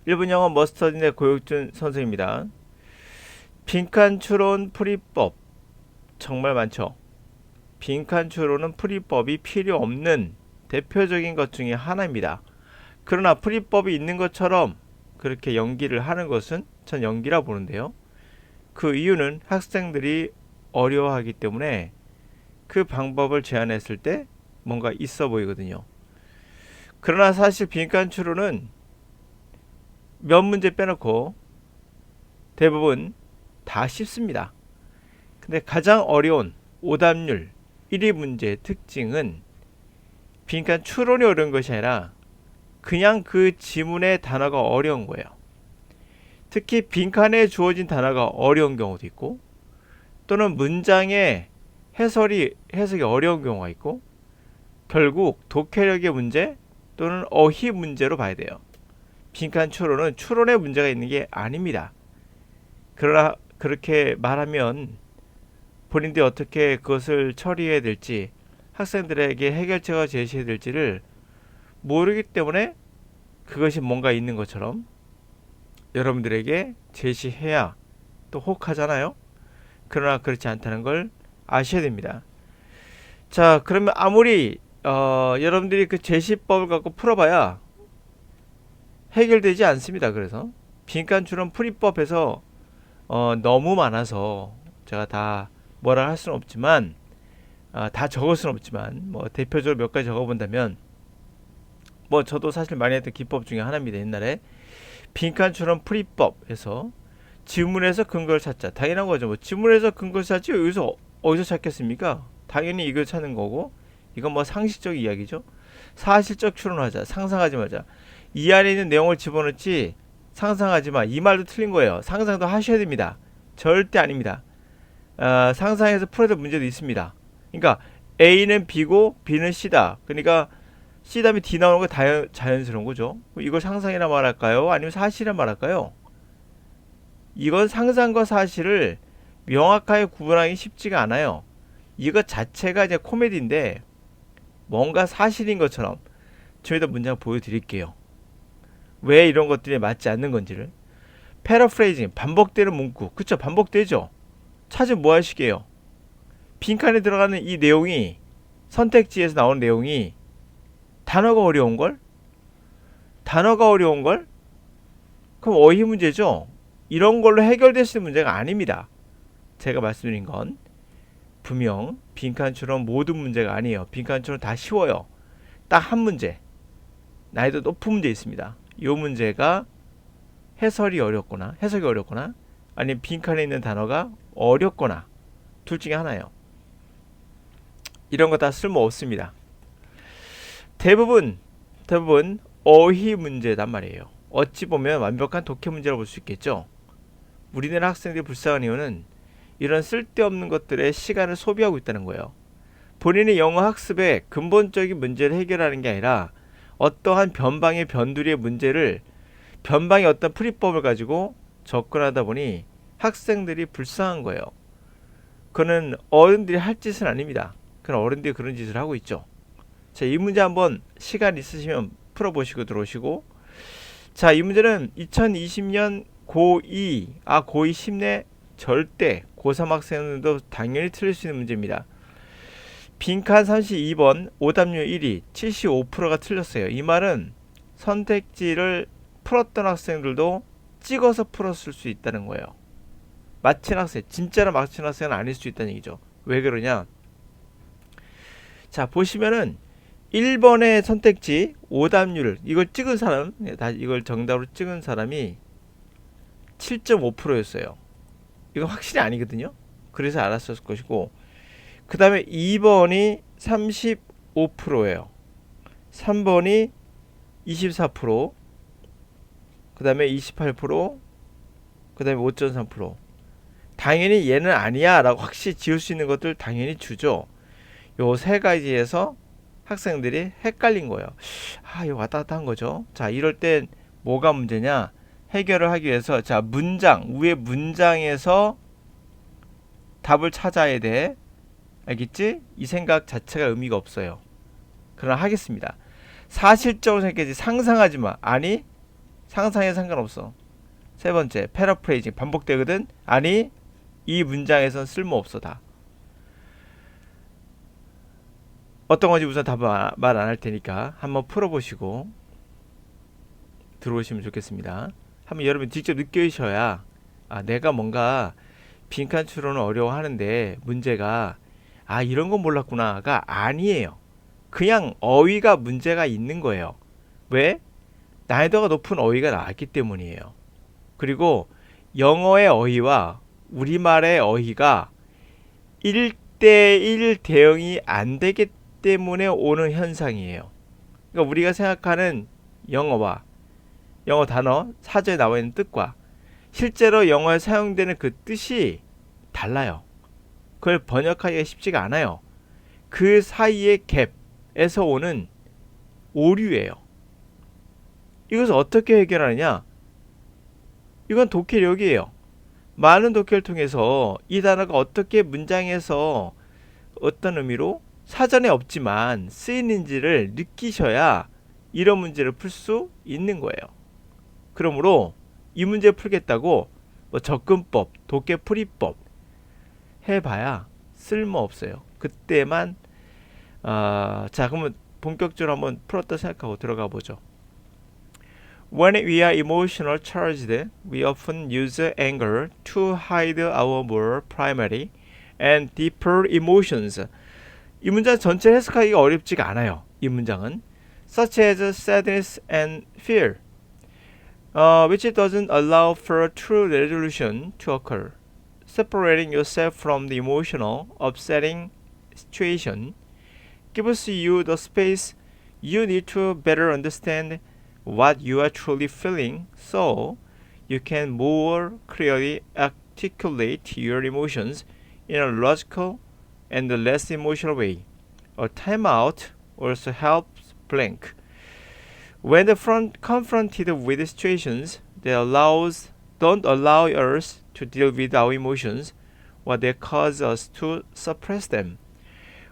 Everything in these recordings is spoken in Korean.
일본 영어 머스터딘의 고육준 선생입니다. 빈칸 추론 풀이법 정말 많죠. 빈칸 추론은 풀이법이 필요 없는 대표적인 것 중에 하나입니다. 그러나 풀이법이 있는 것처럼 그렇게 연기를 하는 것은 전 연기라 보는데요. 그 이유는 학생들이 어려워하기 때문에 그 방법을 제안했을 때 뭔가 있어 보이거든요. 그러나 사실 빈칸 추론은 몇 문제 빼놓고 대부분 다 쉽습니다. 근데 가장 어려운 오답률 1위 문제의 특징은 빈칸 추론이 어려운 것이 아니라 그냥 그 지문의 단어가 어려운 거예요. 특히 빈칸에 주어진 단어가 어려운 경우도 있고 또는 문장의 해석이 어려운 경우가 있고 결국 독해력의 문제 또는 어휘 문제로 봐야 돼요. 빈칸 추론은 추론의 문제가 있는 게 아닙니다. 그러나 그렇게 말하면 본인들이 어떻게 그것을 처리해야 될지 학생들에게 해결책을 제시해야 될지를 모르기 때문에 그것이 뭔가 있는 것처럼 여러분들에게 제시해야 또 혹하잖아요. 그러나 그렇지 않다는 걸 아셔야 됩니다. 자, 그러면 아무리 여러분들이 그 제시법을 갖고 풀어봐야 해결되지 않습니다. 그래서 빈칸 추론 풀이법에서 너무 많아서 제가 다 뭐라 할 수는 없지만 다 적을 수는 없지만 뭐 대표적으로 몇 가지 적어본다면 뭐 저도 사실 많이 했던 기법 중에 하나입니다. 옛날에 빈칸 추론 풀이법에서 지문에서 근거를 찾자. 당연한 거죠. 뭐 지문에서 근거를 찾지 여기서 어디서 찾겠습니까? 당연히 이걸 찾는 거고 이건 뭐 상식적 이야기죠. 사실적 추론하자. 상상하지 마자. 이 안에 있는 내용을 집어넣지 상상하지 마. 이 말도 틀린 거예요. 상상도 하셔야 됩니다. 절대 아닙니다. 상상해서 풀어야 될 문제도 있습니다. 그러니까 A는 B고 B는 C다. 그러니까 C 다음에 D 나오는 거 자연스러운 거죠. 이걸 상상이라 말할까요? 아니면 사실이라 말할까요? 이건 상상과 사실을 명확하게 구분하기 쉽지가 않아요. 이것 자체가 이제 코미디인데 뭔가 사실인 것처럼 저희도 문장 보여드릴게요. 왜 이런 것들이 맞지 않는 건지를. 패러프레이징, 반복되는 문구. 그쵸? 반복되죠? 찾으면 뭐 하시게요? 빈칸에 들어가는 이 내용이 선택지에서 나오는 내용이 단어가 어려운걸? 단어가 어려운걸? 그럼 어휘 문제죠? 이런 걸로 해결될 수 있는 문제가 아닙니다. 제가 말씀드린 건 분명 빈칸처럼 모든 문제가 아니에요. 빈칸처럼 다 쉬워요. 딱 한 문제, 난이도 높은 문제 있습니다. 이 문제가 해석이 어렵거나 아니면 빈칸에 있는 단어가 어렵거나 둘 중에 하나예요. 이런 거 다 쓸모 없습니다. 대부분 어휘 문제단 말이에요. 어찌 보면 완벽한 독해 문제라고 볼 수 있겠죠. 우리나라 학생들이 불쌍한 이유는 이런 쓸데없는 것들에 시간을 소비하고 있다는 거예요. 본인의 영어 학습의 근본적인 문제를 해결하는 게 아니라 어떠한 변방의 변두리의 문제를 변방의 어떤 풀이법을 가지고 접근하다 보니 학생들이 불쌍한 거예요. 그는 어른들이 할 짓은 아닙니다. 그런 어른들이 그런 짓을 하고 있죠. 자, 이 문제 한번 시간 있으시면 풀어보시고 들어오시고. 자, 이 문제는 2020년 고2 심내 절대 고3 학생들도 당연히 틀릴 수 있는 문제입니다. 빈칸 32번 오답률 1위 75%가 틀렸어요. 이 말은 선택지를 풀었던 학생들도 찍어서 풀었을 수 있다는 거예요. 맞힌 학생, 진짜로 맞힌 학생은 아닐 수 있다는 얘기죠. 왜 그러냐? 자, 보시면은 1번의 선택지 오답률 이걸 찍은 사람, 이걸 정답으로 찍은 사람이 7.5%였어요. 이건 확실히 아니거든요. 그래서 알았을 것이고, 그 다음에 2번이 35%예요. 3번이 24%, 그 다음에 28%, 그 다음에 5.3%. 당연히 얘는 아니야 라고 확실히 지울 수 있는 것들 당연히 주죠. 요 세 가지에서 학생들이 헷갈린 거예요. 이거 왔다 갔다 한 거죠. 자, 이럴 땐 뭐가 문제냐? 해결을 하기 위해서 자, 위에 문장에서 답을 찾아야 돼. 알겠지? 이 생각 자체가 의미가 없어요. 그러나 하겠습니다. 사실적으로 생각하지 상상하지 마. 아니, 상상에 상관없어. 세 번째, 패러프레이징 반복되거든. 아니, 이 문장에선 쓸모없어 다. 어떤 건지 우선 다 말 안 할 테니까 한번 풀어보시고 들어오시면 좋겠습니다. 한번 여러분 직접 느끼셔야 내가 뭔가 빈칸 추론을 어려워하는데 문제가 이런 건 몰랐구나가 아니에요. 그냥 어휘가 문제가 있는 거예요. 왜? 난이도가 높은 어휘가 나왔기 때문이에요. 그리고 영어의 어휘와 우리말의 어휘가 1대1 대응이 안 되기 때문에 오는 현상이에요. 그러니까 우리가 생각하는 영어와 영어 단어 사전에 나와 있는 뜻과 실제로 영어에 사용되는 그 뜻이 달라요. 그걸 번역하기가 쉽지가 않아요. 그 사이의 갭에서 오는 오류예요. 이것을 어떻게 해결하느냐? 이건 독해력이에요. 많은 독해를 통해서 이 단어가 어떻게 문장에서 어떤 의미로 사전에 없지만 쓰이는지를 느끼셔야 이런 문제를 풀 수 있는 거예요. 그러므로 이 문제 풀겠다고 뭐 접근법, 독해풀이법 해봐야 쓸모없어요. 그때만 자, 그러면 본격적으로 한번 풀었다 생각하고 들어가 보죠. When we are emotional charged, we often use anger to hide our more primary and deeper emotions. 이 문장 전체 해석하기가 어렵지가 않아요. 이 문장은 such as sadness and fear, which doesn't allow for true resolution to occur. Separating yourself from the emotional, upsetting situation gives you the space you need to better understand what you are truly feeling, so you can more clearly articulate your emotions in a logical and less emotional way. A timeout also helps blank. When confronted with situations that don't allow us to deal with our emotions, or that cause us to suppress them,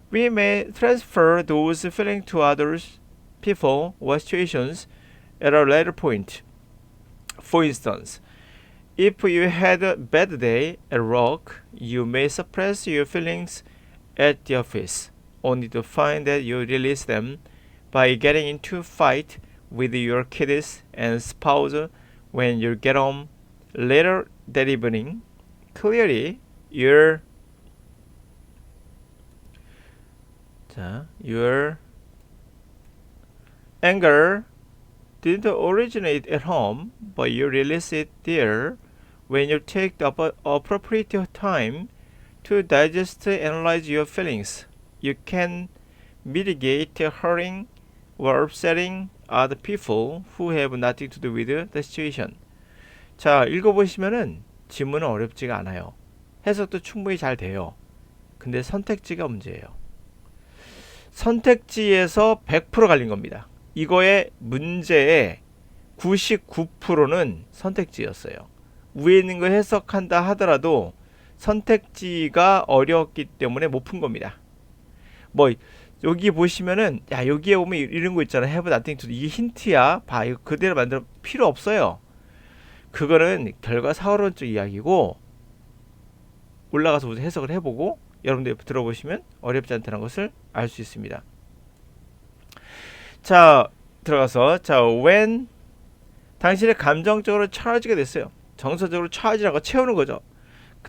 we may transfer those feelings to others, people, or situations at a later point. For instance, if you had a bad day at work, you may suppress your feelings at the office, only to find that you release them by getting into a fight with your kids and spouse when you get home later that evening. Clearly, your anger didn't originate at home, but you release it there when you take the appropriate time to digest and analyze your feelings. You can mitigate hurting or upsetting other people who have nothing to do with the situation. 자, 읽어보시면은 지문은 어렵지가 않아요. 해석도 충분히 잘 돼요. 근데 선택지가 문제예요. 선택지에서 100% 갈린 겁니다. 이거의 문제의 99%는 선택지였어요. 위에 있는 거 해석한다 하더라도 선택지가 어려웠기 때문에 못 푼 겁니다. 뭐 여기 보시면은 여기에 보면 이런 거 있잖아. have nothing to do. 이게 힌트야. 봐. 이거 그대로 만들어 필요 없어요. 그거는 결과 사후론적 이야기고 올라가서 해석을 해보고 여러분들 들어보시면 어렵지 않다는 것을 알 수 있습니다. 자, 들어가서 when 당신의 감정적으로 charge가 됐어요. 정서적으로 charge라고 채우는 거죠.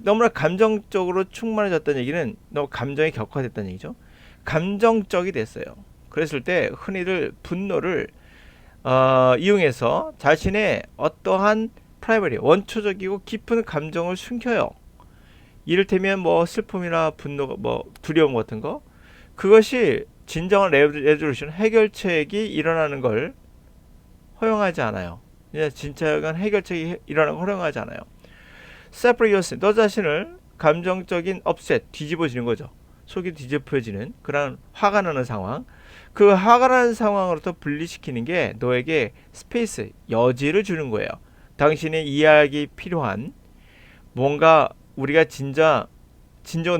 너무나 감정적으로 충만해졌다는 얘기는 너무 감정이 격화됐다는 얘기죠. 감정적이 됐어요. 그랬을 때 흔히들 분노를 이용해서 자신의 어떠한 프라이머리 원초적이고 깊은 감정을 숨겨요. 이를테면 뭐 슬픔이나 분노, 뭐 두려움 같은 거, 그것이 진정한 레졸루션 해결책이 일어나는 걸 허용하지 않아요. 진짜한 해결책이 일어나는 걸 허용하지 않아요. Separate yourself, 너 자신을 감정적인 upset, 뒤집어지는 거죠. 속이 뒤집어지는 그런 화가 나는 상황, 그 화가 나는 상황으로부터 분리시키는 게 너에게 스페이스, 여지를 주는 거예요. 당신의 이해하기 필요한 뭔가 우리가 진정을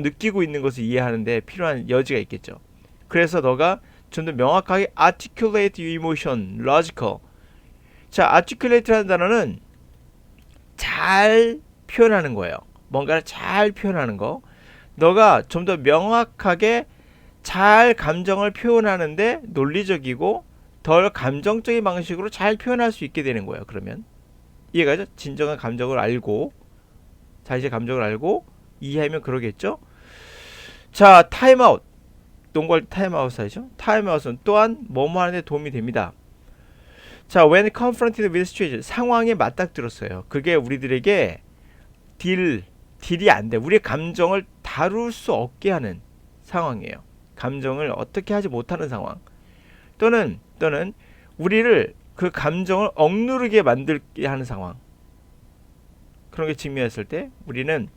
느끼고 있는 것을 이해하는데 필요한 여지가 있겠죠. 그래서 너가 좀 더 명확하게 articulate your emotion, logical, 자, articulate라는 단어는 잘 표현하는 거예요. 뭔가를 잘 표현하는 거. 너가 좀 더 명확하게 잘 감정을 표현하는데 논리적이고 덜 감정적인 방식으로 잘 표현할 수 있게 되는 거예요. 그러면 이해가죠? 진정한 감정을 알고 자신의 감정을 알고 이해하면 그러겠죠. 자, 타임아웃. 농구할 때 타임아웃 하죠. 타임아웃은 또한 뭐뭐 하는 데 도움이 됩니다. 자, when confronted with situation, 상황에 맞닥뜨렸어요. 그게 우리들에게 딜이 안 돼. 우리의 감정을 다룰 수 없게 하는 상황이에요. 감정을 어떻게 하지 못하는 상황. 또는 우리를 그 감정을 억누르게 만들게 하는 상황. 그런 게 직면했을 때 우리는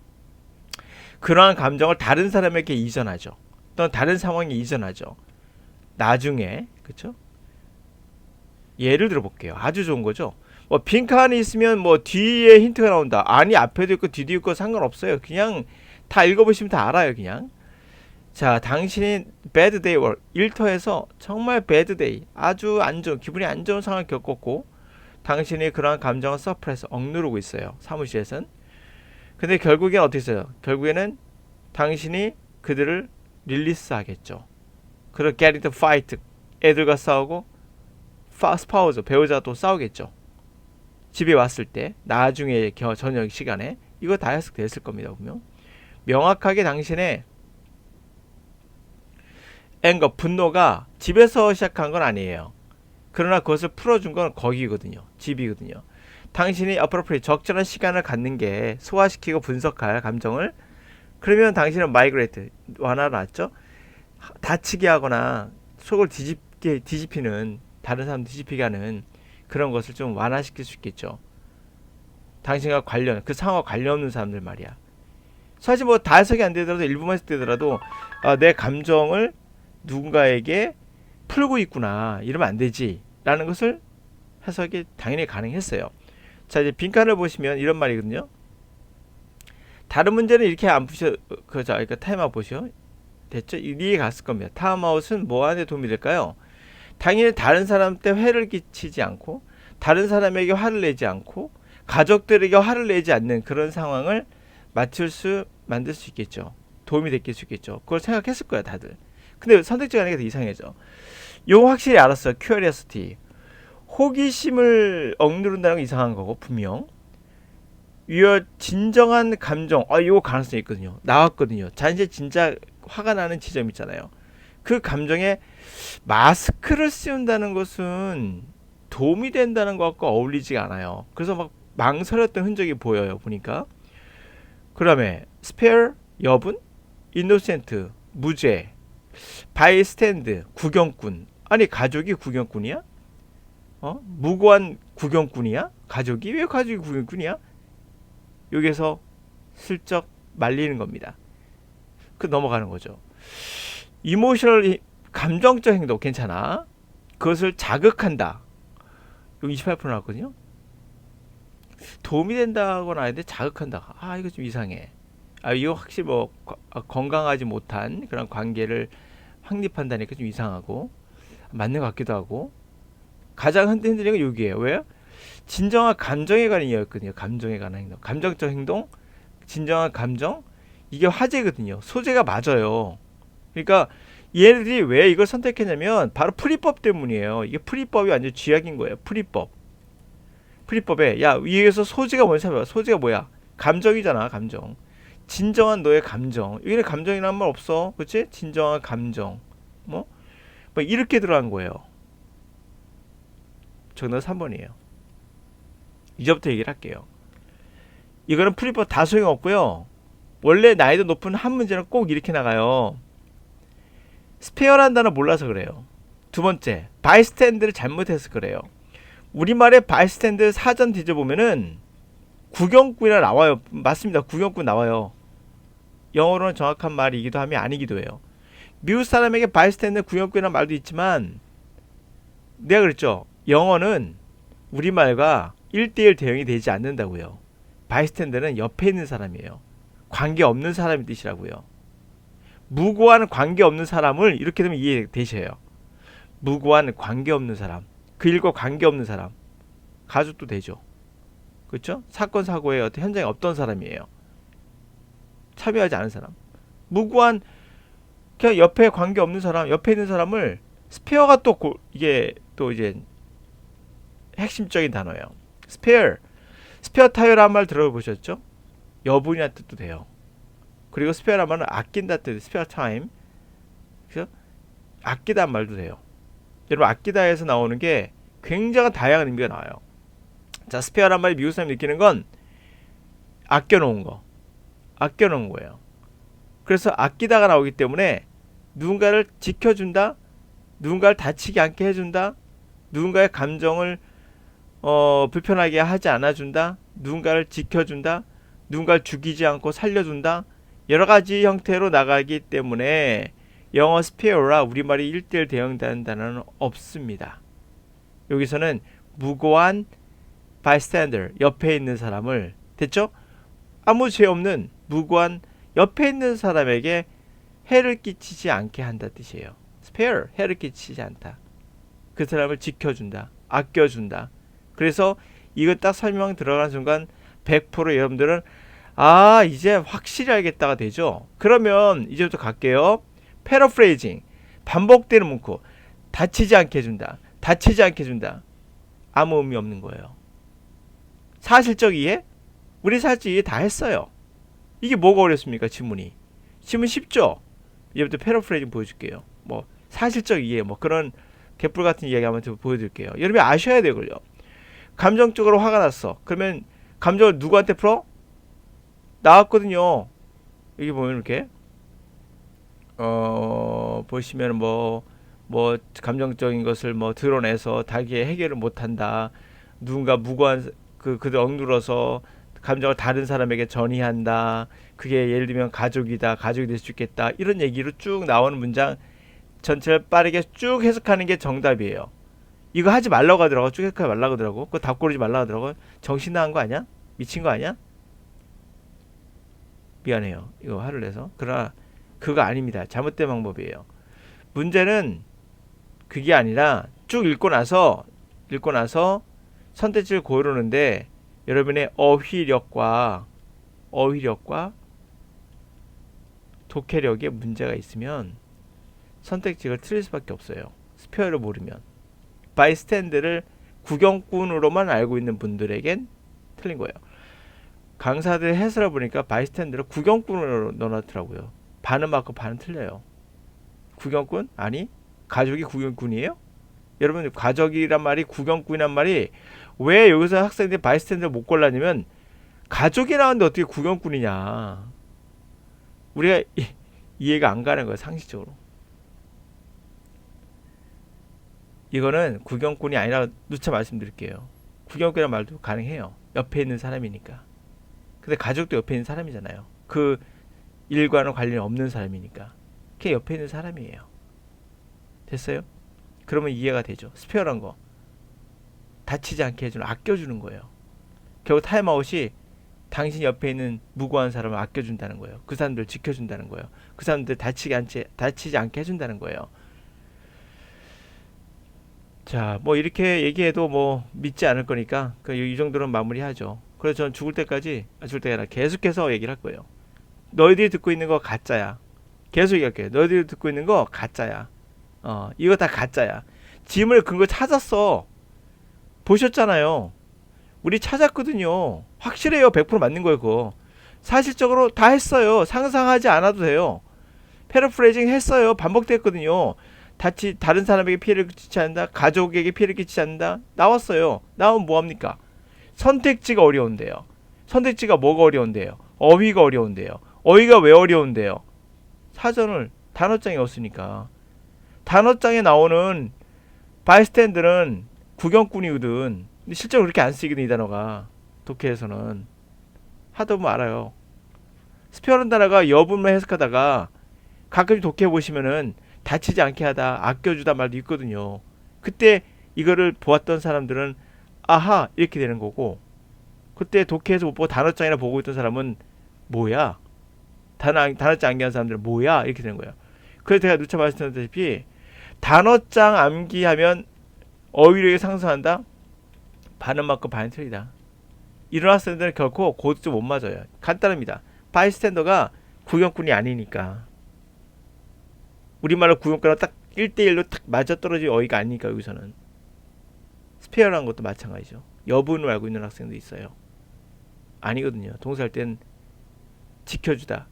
그러한 감정을 다른 사람에게 이전하죠. 또는 다른 상황에 이전하죠. 나중에, 그쵸? 예를 들어 볼게요. 아주 좋은 거죠. 뭐 빈칸이 있으면 뭐 뒤에 힌트가 나온다. 아니, 앞에도 있고 뒤도 있고 상관없어요. 그냥 다 읽어보시면 다 알아요. 그냥. 자, 당신이 bad day work, 일터에서 정말 bad day, 아주 안 좋은, 기분이 안 좋은 상황을 겪었고 당신이 그러한 감정을 서프레스, 억누르고 있어요. 사무실에선. 근데 결국엔 어떻게 했어요? 결국에는 당신이 그들을 릴리스 하겠죠. 그리고 get into fight, 애들과 싸우고 스파우저, 배우자가 또 싸우겠죠. 집에 왔을 때, 나중에 저녁 시간에. 이거 다 해석됐을 겁니다. 보면 명확하게 당신의 앵거, 분노가 집에서 시작한 건 아니에요. 그러나 그것을 풀어준 건 거기거든요. 집이거든요. 당신이 appropriate, 적절한 시간을 갖는 게 소화시키고 분석할 감정을, 그러면 당신은 migrate, 완화났죠. 다치게 하거나 속을 뒤집히는, 다른 사람 뒤집히게 하는 그런 것을 좀 완화시킬 수 있겠죠. 당신과 관련, 그 상황과 관련 없는 사람들 말이야. 사실 뭐 다 해석이 안 되더라도 일부만 해석되더라도 내 감정을 누군가에게 풀고 있구나, 이러면 안 되지 라는 것을 해석이 당연히 가능했어요. 자, 이제 빈칸을 보시면 이런 말이거든요. 다른 문제는 이렇게 안 푸셔, 그러니까 타임아웃 보시오. 됐죠? 이해 갔을 겁니다. 타임아웃은 뭐 하는 데 도움이 될까요? 당연히 다른 사람한테 회를 끼치지 않고, 다른 사람에게 화를 내지 않고, 가족들에게 화를 내지 않는 그런 상황을 만들 수 있겠죠. 도움이 될 수 있겠죠. 그걸 생각했을 거야, 다들. 근데 선택지가 아니라 더 이상해져. 요거 확실히 알았어요. curiosity. 호기심을 억누른다는 건 이상한 거고, 분명. 진정한 감정, 요거 가능성이 있거든요. 나왔거든요. 자신이 진짜 화가 나는 지점 있잖아요. 그 감정에 마스크를 씌운다는 것은 도움이 된다는 것과 어울리지가 않아요. 그래서 막 망설였던 흔적이 보여요. 보니까. 그 다음에 spare, 여분, innocent, 무죄, bystand, 구경꾼. 아니, 가족이 구경꾼이야? 무고한 구경꾼이야? 가족이? 왜 가족이 구경꾼이야? 여기서 슬쩍 말리는 겁니다. 그 넘어가는 거죠. 이모셔널, 감정적 행동 괜찮아. 그것을 자극한다. 여기 28% 나왔거든요. 도움이 된다고는 아닌데 자극한다. 이거 좀 이상해. 이거 확실히 뭐 건강하지 못한 그런 관계를 확립한다니까 좀 이상하고, 맞는 것 같기도 하고. 가장 흔들리는 건 여기에요. 왜요? 진정한 감정에 관한 이야기였거든요. 감정에 관한 행동, 감정적 행동, 진정한 감정, 이게 화제거든요. 소재가 맞아요. 그러니까 얘네들이 왜 이걸 선택했냐면 바로 풀이법 때문이에요. 이게 풀이법이 완전 쥐약인 거예요. 풀이법에 여기서 소재가 뭔지 찾아봐. 소재가 뭐야? 감정이잖아. 감정. 진정한 너의 감정. 여기는 감정이라는 말 없어. 그치? 진정한 감정. 뭐 이렇게 들어간 거예요. 정답 3번이에요. 이제부터 얘기를 할게요. 이거는 풀이법 다 소용없고요. 원래 난이도 높은 한 문제는 꼭 이렇게 나가요. 스페어라는 단어 몰라서 그래요. 두 번째, 바이스탠드를 잘못해서 그래요. 우리말에 바이스탠드 사전 뒤져보면은 구경꾼이라 나와요. 맞습니다. 구경꾼 나와요. 영어로는 정확한 말이기도 하며 아니기도 해요. 미국 사람에게 바이스탠드 구경꾼이라는 말도 있지만, 내가 그랬죠. 영어는 우리말과 1대1 대응이 되지 않는다고요. 바이스탠드는 옆에 있는 사람이에요. 관계없는 사람의 뜻이라고요. 무고한 관계없는 사람을 이렇게 되면 이해되셔요. 무고한 관계없는 사람, 그 일과 관계없는 사람. 가족도 되죠. 그렇죠? 사건 사고에 어떤 현장에 없던 사람이에요. 참여하지 않은 사람. 무고한 그냥 옆에 관계 없는 사람, 옆에 있는 사람을 스페어가 또 이게 또 이제 핵심적인 단어예요. 스페어 타이어란 말 들어보셨죠? 여분이란 뜻도 돼요. 그리고 스페어란 말은 아낀다 뜻, 스페어 타임. 그래서 아끼다는 말도 돼요. 여러분 아끼다에서 나오는 게 굉장히 다양한 의미가 나와요. 자, 스페어란 말이 미국 사람이 느끼는 건 아껴놓은 거예요. 그래서 아끼다가 나오기 때문에 누군가를 지켜준다, 누군가를 다치지 않게 해준다, 누군가의 감정을 불편하게 하지 않아준다, 누군가를 지켜준다, 누군가를 죽이지 않고 살려준다, 여러 가지 형태로 나가기 때문에 영어 스페어라 우리말이 1대1 대응되는 단어는 없습니다. 여기서는 무고한 bystander, 옆에 있는 사람을, 됐죠? 아무 죄 없는 무고한 옆에 있는 사람에게 해를 끼치지 않게 한다 뜻이에요. spare, 해를 끼치지 않다. 그 사람을 지켜준다, 아껴준다. 그래서 이거 딱 설명 들어가는 순간 100% 여러분들은 아, 이제 확실히 알겠다가 되죠. 그러면 이제부터 갈게요. paraphrasing, 반복되는 문구. 다치지 않게 해준다, 다치지 않게 해준다. 아무 의미 없는 거예요. 사실적 이해? 우리 사실적 이해 다 했어요. 이게 뭐가 어렵습니까? 지문 쉽죠? 이제부터 패러프레이징 보여줄게요. 뭐 사실적 이해, 뭐 그런 개뿔 같은 이야기 한번 보여드릴게요. 여러분이 아셔야 되고요. 감정적으로 화가 났어. 그러면 감정을 누구한테 풀어? 나왔거든요. 여기 보면 이렇게 보시면 뭐 감정적인 것을 뭐 드러내서 자기의 해결을 못한다. 누군가 무고한 그들 억눌러서 감정을 다른 사람에게 전이한다. 그게 예를 들면 가족이다, 가족이 될 수 있겠다, 이런 얘기로 쭉 나오는 문장 전체를 빠르게 쭉 해석하는 게 정답이에요. 이거 하지 말라고 하더라고. 쭉 해석하지 말라고 하더라고. 그거 답고르지 말라고 하더라고. 정신 나간 거 아니야? 미친 거 아니야? 미안해요. 이거 화를 내서. 그러나 그거 아닙니다. 잘못된 방법이에요. 문제는 그게 아니라 쭉 읽고 나서 선택지를 고르는데 여러분의 어휘력과 독해력에 문제가 있으면 선택지가 틀릴 수밖에 없어요. 스페어를 모르면. 바이스탠드를 구경꾼으로만 알고 있는 분들에겐 틀린 거예요. 강사들 해설을 보니까 바이스탠드를 구경꾼으로 넣어놨더라고요. 반은 맞고 반은 틀려요. 구경꾼? 아니, 가족이 구경꾼이에요? 여러분, 가족이란 말이, 구경꾼이란 말이 왜 여기서 학생들이 바이스탠드를 못 골랐냐면 가족이 나왔는데 어떻게 구경꾼이냐. 우리가 이해가 안 가는 거예요. 상식적으로. 이거는 구경꾼이 아니라 누차 말씀드릴게요. 구경꾼이란 말도 가능해요. 옆에 있는 사람이니까. 근데 가족도 옆에 있는 사람이잖아요. 그 일과는 관련이 없는 사람이니까. 그게 옆에 있는 사람이에요. 됐어요? 그러면 이해가 되죠. 스페어란 거 다치지 않게 해주는, 아껴주는 거예요. 결국 타임아웃이 당신 옆에 있는 무고한 사람을 아껴준다는 거예요. 그 사람들 지켜준다는 거예요. 그 사람들 다치지 않게 해준다는 거예요. 자, 뭐 이렇게 얘기해도 뭐 믿지 않을 거니까 이 정도는 마무리하죠. 그래서 저는 죽을 때가 아니라 계속해서 얘기를 할 거예요. 너희들이 듣고 있는 거 가짜야. 계속 얘기할게요. 너희들이 듣고 있는 거 가짜야. 이거 다 가짜야. 짐을 근거 찾았어. 보셨잖아요. 우리 찾았거든요. 확실해요. 100% 맞는 거예요. 그거 사실적으로 다 했어요. 상상하지 않아도 돼요. 패러프레이징 했어요. 반복됐거든요. 다른 사람에게 피해를 끼치지 않는다, 가족에게 피해를 끼치지 않는다, 나왔어요. 나오면 뭐합니까? 선택지가 어려운데요. 선택지가 뭐가 어려운데요? 어휘가 어려운데요. 어휘가 왜 어려운데요? 사전을 단어장에 없으니까. 단어장에 나오는 바이스탠드는 구경꾼이거든. 근데 실제로 그렇게 안 쓰이거든, 이 단어가. 독해에서는 하다 보면 알아요. 스페어라는 단어가 여분만 해석하다가 가끔 독해 보시면은 다치지 않게 하다, 아껴주다 말도 있거든요. 그때 이거를 보았던 사람들은 아하 이렇게 되는 거고, 그때 독해에서 못 보고 단어장이나 보고 있던 사람은 뭐야? 단어장 암기한 사람들은 뭐야? 이렇게 되는 거예요. 그래서 제가 누차 말씀드렸다시피 단어장 암기하면 어휘력이 상승한다? 반은 맞고 반은 틀리다. 이런 학생들은 결코 고득점 못 맞아요. 간단합니다. 바이스탠더가 구경꾼이 아니니까. 우리말로 구경꾼은 딱 1대1로 딱 맞아떨어질 어이가 아니니까 여기서는. 스페어라는 것도 마찬가지죠. 여분을 알고 있는 학생도 있어요. 아니거든요. 동사할 땐 지켜주다,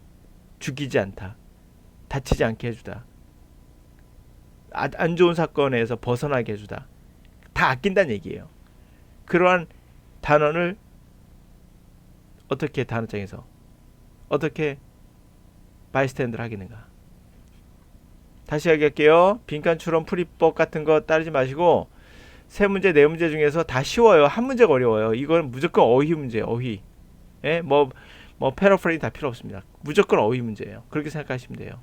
죽이지 않다, 다치지 않게 해주다, 안 좋은 사건에서 벗어나게 해주다. 다 아낀다는 얘기예요. 그러한 단어를 어떻게 단어장에서 어떻게 바이스탠드를 하겠는가. 다시 이야기할게요. 빈칸 추론 풀이법 같은 거 따르지 마시고 세 문제 네 문제 중에서 다 쉬워요. 한 문제가 어려워요. 이건 무조건 어휘 문제예요. 어휘. 예? 뭐 패러프레이 다 필요 없습니다. 무조건 어휘 문제예요. 그렇게 생각하시면 돼요.